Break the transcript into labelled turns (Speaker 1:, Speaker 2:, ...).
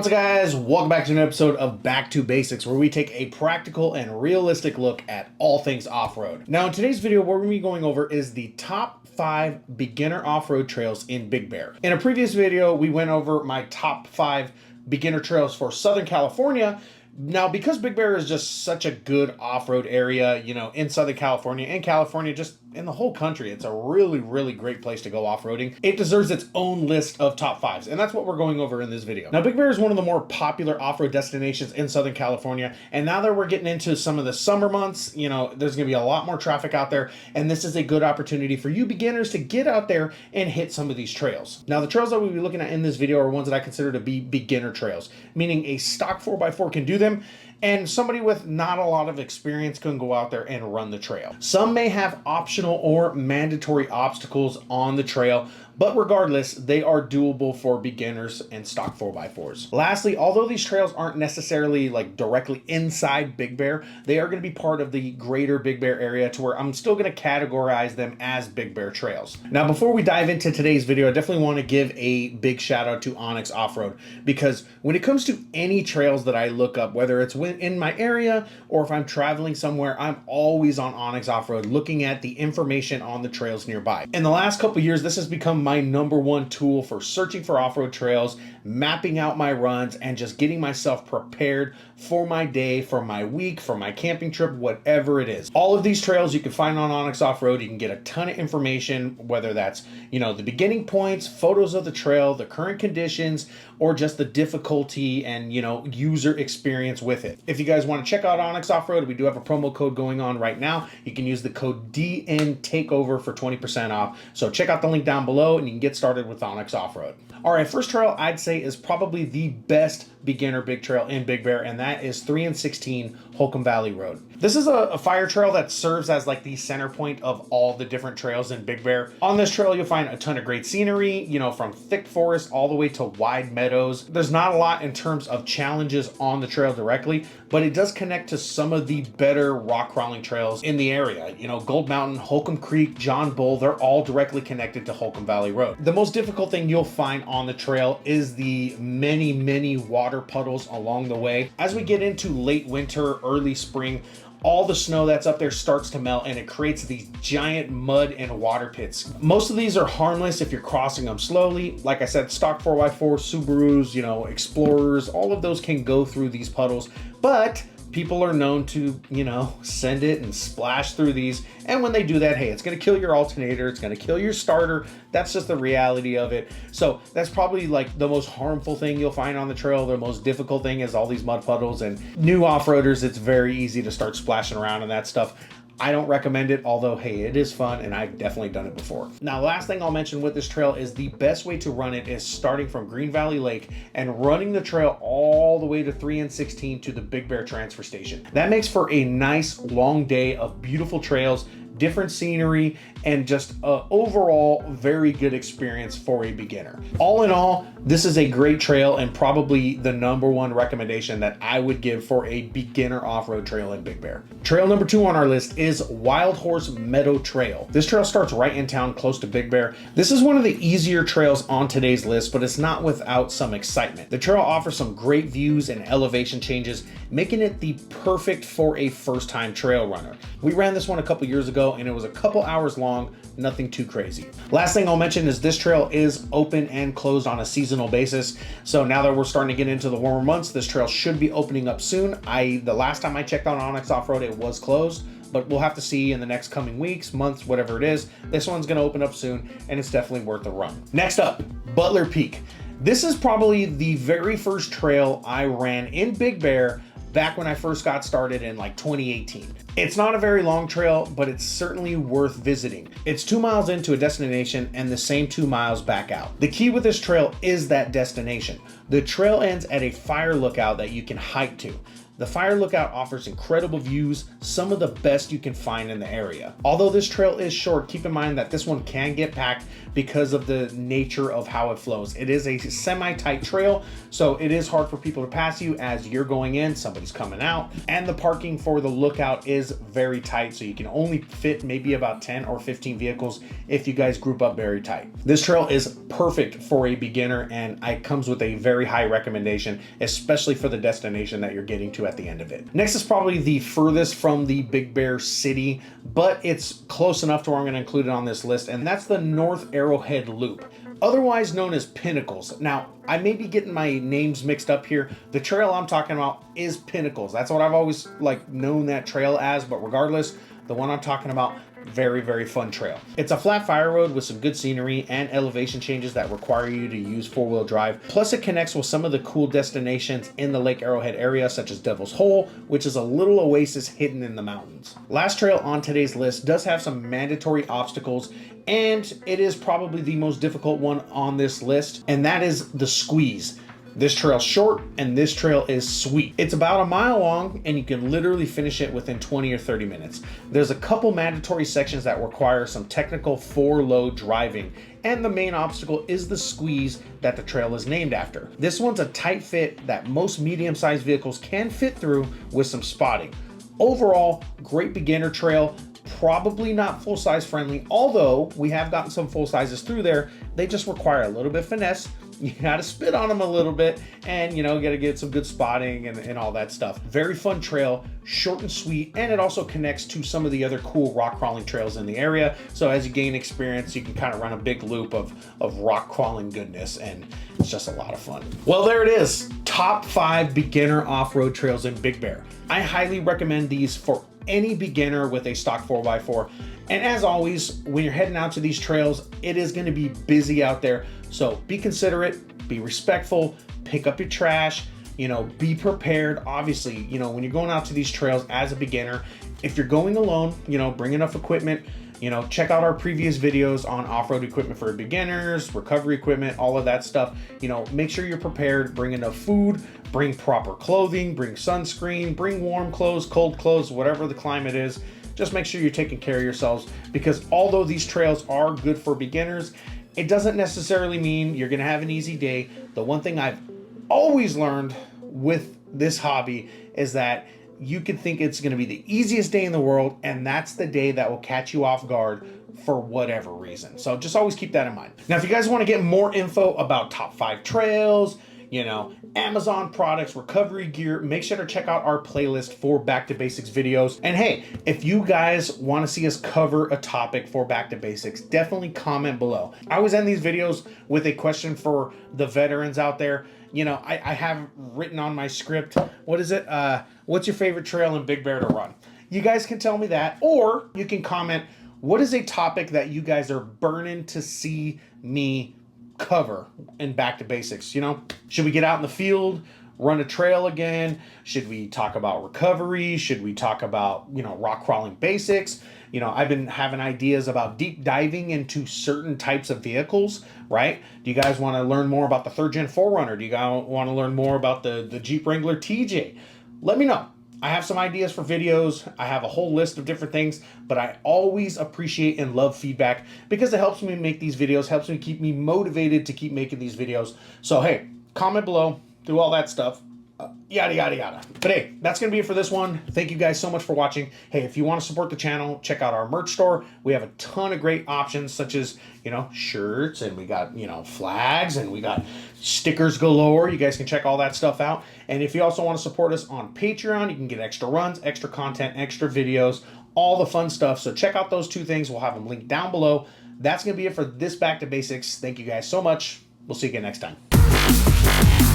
Speaker 1: What's up, guys? Welcome back to an episode of Back to Basics, where we take a practical and realistic look at all things off-road. Now, in today's video, what we're going to be going over is the top 5 beginner off-road trails in Big Bear. In a previous video, we went over my top 5 beginner trails for Southern California. Now, because Big Bear is just such a good off-road area, you know, in Southern California and California, just in the whole country, it's a really, really great place to go off-roading. It deserves its own list of top 5s, and that's what we're going over in this video. Now, Big Bear is one of the more popular off-road destinations in Southern California, and now that we're getting into some of the summer months, you know, there's gonna be a lot more traffic out there, and this is a good opportunity for you beginners to get out there and hit some of these trails. Now, the trails that we'll be looking at in this video are ones that I consider to be beginner trails, meaning a stock 4x4 can do them, and somebody with not a lot of experience can go out there and run the trail. Some may have optional or mandatory obstacles on the trail, but regardless, they are doable for beginners and stock 4x4s. Lastly, although these trails aren't necessarily like directly inside Big Bear, they are going to be part of the greater Big Bear area, to where I'm still going to categorize them as Big Bear trails. Now, before we dive into today's video, I definitely want to give a big shout out to ONX Offroad, because when it comes to any trails that I look up, whether it's in my area or if I'm traveling somewhere, I'm always on ONX Offroad looking at the information on the trails nearby. In the last couple years, this has become my #1 tool for searching for off-road trails, mapping out my runs, and just getting myself prepared for my day, for my week, for my camping trip, whatever it is. All of these trails you can find on ONX Offroad. You can get a ton of information, whether that's, you know, the beginning points, photos of the trail, the current conditions, or just the difficulty and, you know, user experience with it. If you guys want to check out ONX Offroad, we do have a promo code going on right now. You can use the code DNTakeover for 20% off. So check out the link down below and you can get started with ONX Offroad. All right, first trail I'd say is probably the best beginner big trail in Big Bear, and that is 3 and 16 Hulcom Valley Road. This is a fire trail that serves as like the center point of all the different trails in Big Bear. On this trail, you'll find a ton of great scenery, you know, from thick forest all the way to wide meadows. There's not a lot in terms of challenges on the trail directly, but it does connect to some of the better rock crawling trails in the area. You know, Gold Mountain, Hulcom Creek, John Bull, they're all directly connected to Hulcom Valley Road. The most difficult thing you'll find on the trail is the many water puddles along the way. As we get into late winter, early spring, all the snow that's up there starts to melt and it creates these giant mud and water pits. Most of these are harmless if you're crossing them slowly. Like I said, stock 4x4, Subarus, you know, Explorers, all of those can go through these puddles, but people are known to, you know, send it and splash through these. And when they do that, hey, it's going to kill your alternator. It's going to kill your starter. That's just the reality of it. So that's probably like the most harmful thing you'll find on the trail. The most difficult thing is all these mud puddles, and new off-roaders, it's very easy to start splashing around in that stuff. I don't recommend it, although, hey, it is fun and I've definitely done it before. Now, last thing I'll mention with this trail is the best way to run it is starting from Green Valley Lake and running the trail all the way to 3 and 16 to the Big Bear transfer station. That makes for a nice long day of beautiful trails, different scenery, and just an overall very good experience for a beginner. All in all, this is a great trail and probably the #1 recommendation that I would give for a beginner off-road trail in Big Bear. Trail number 2 on our list is Wild Horse Meadow Trail. This trail starts right in town close to Big Bear. This is one of the easier trails on today's list, but it's not without some excitement. The trail offers some great views and elevation changes, making it the perfect for a first-time trail runner. We ran this one a couple years ago and it was a couple hours long, nothing too crazy. Last thing I'll mention is this trail is open and closed on a seasonal basis. So now that we're starting to get into the warmer months, this trail should be opening up soon. The last time I checked on ONX Offroad, it was closed, but we'll have to see in the next coming weeks, months, whatever it is. This one's gonna open up soon and it's definitely worth the run. Next up, Butler Peak. This is probably the very first trail I ran in Big Bear back when I first got started in like 2018. It's not a very long trail, but it's certainly worth visiting. It's 2 miles into a destination and the same 2 miles back out. The key with this trail is that destination. The trail ends at a fire lookout that you can hike to. The Fire Lookout offers incredible views, some of the best you can find in the area. Although this trail is short, keep in mind that this one can get packed because of the nature of how it flows. It is a semi-tight trail, so it is hard for people to pass you as you're going in, somebody's coming out, and the parking for the lookout is very tight, so you can only fit maybe about 10 or 15 vehicles if you guys group up very tight. This trail is perfect for a beginner, and it comes with a very high recommendation, especially for the destination that you're getting to at the end of it. Next is probably the furthest from the Big Bear City, but it's close enough to where I'm going to include it on this list, and that's the North Arrowhead Loop, otherwise known as Pinnacles. Now, I may be getting my names mixed up here. The trail I'm talking about is Pinnacles. That's what I've always known that trail as, but regardless, the one I'm talking about, very, very fun trail. It's a flat fire road with some good scenery and elevation changes that require you to use four-wheel drive. Plus it connects with some of the cool destinations in the Lake Arrowhead area, such as Devil's Hole, which is a little oasis hidden in the mountains. Last trail on today's list does have some mandatory obstacles, and it is probably the most difficult one on this list, and that is the Squeeze. This trail's short and this trail is sweet. It's about a mile long and you can literally finish it within 20 or 30 minutes. There's a couple mandatory sections that require some technical four-load driving, and the main obstacle is the Squeeze that the trail is named after. This one's a tight fit that most medium-sized vehicles can fit through with some spotting. Overall, great beginner trail. Probably not full-size friendly, although we have gotten some full sizes through there. They just require a little bit of finesse. You gotta spit on them a little bit, and you gotta get some good spotting and all that stuff. Very fun trail, short and sweet, and it also connects to some of the other cool rock crawling trails in the area. So as you gain experience, you can kind of run a big loop of rock crawling goodness, and it's just a lot of fun. Well, there it is. Top 5 beginner off-road trails in Big Bear. I highly recommend these for any beginner with a stock 4x4. And as always, when you're heading out to these trails, it is going to be busy out there. So be considerate, be respectful, pick up your trash, be prepared. Obviously, when you're going out to these trails as a beginner, if you're going alone, bring enough equipment. Check out our previous videos on off-road equipment for beginners, recovery equipment, all of that stuff. Make sure you're prepared, bring enough food, bring proper clothing, bring sunscreen, bring warm clothes, cold clothes, whatever the climate is. Just make sure you're taking care of yourselves, because although these trails are good for beginners, it doesn't necessarily mean you're gonna have an easy day. The one thing I've always learned with this hobby is that you could think it's going to be the easiest day in the world, and that's the day that will catch you off guard for whatever reason. So just always keep that in mind. Now, if you guys want to get more info about top 5 trails, Amazon products, recovery gear, make sure to check out our playlist for Back to Basics videos. And hey, if you guys want to see us cover a topic for Back to Basics, definitely comment below. I always end these videos with a question for the veterans out there. I have written on my script, what is it? What's your favorite trail in Big Bear to run? You guys can tell me that, or you can comment, what is a topic that you guys are burning to see me cover in Back to Basics? Should we get out in the field, run a trail again? Should we talk about recovery? Should we talk about, rock crawling basics? I've been having ideas about deep diving into certain types of vehicles, right? Do you guys want to learn more about the 3rd Gen 4Runner? Do you guys want to learn more about the Jeep Wrangler TJ? Let me know. I have some ideas for videos. I have a whole list of different things, but I always appreciate and love feedback because it helps me make these videos, helps me keep me motivated to keep making these videos. So hey, comment below, do all that stuff. Yada, yada, yada. But hey, that's going to be it for this one. Thank you guys so much for watching. Hey, if you want to support the channel, check out our merch store. We have a ton of great options, such as, shirts, and we got, flags, and we got stickers galore. You guys can check all that stuff out. And if you also want to support us on Patreon, you can get extra runs, extra content, extra videos, all the fun stuff. So check out those 2 things. We'll have them linked down below. That's going to be it for this Back to Basics. Thank you guys so much. We'll see you again next time.